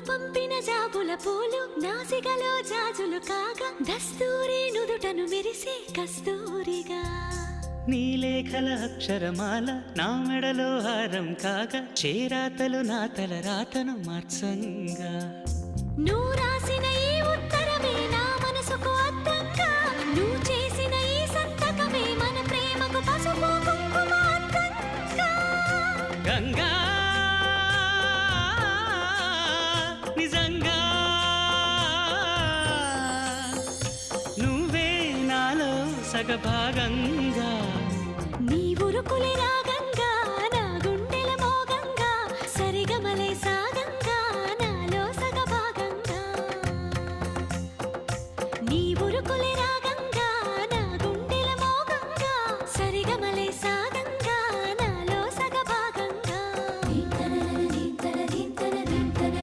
పంపిన జాబుల పూలు నాసికలో జాజులు కాగా దస్తూరి నుదుటను మెరిసే కస్తూరిగా నీలేఖల అక్షరమాల నా మెడలో హారం కాగా చేరాతలు నా తల రాతను మార్చంగా నువ్వు రాసిన ఈ ఉత్తరమే నా మనసుకు అర్థంగా నువ్వు చేసిన ఈ సంతకమే మన ప్రేమకు పసుపు కుంకుమ అర్థంగా గంగా నిజంగా నువ్వే నాలో సగభాగంగా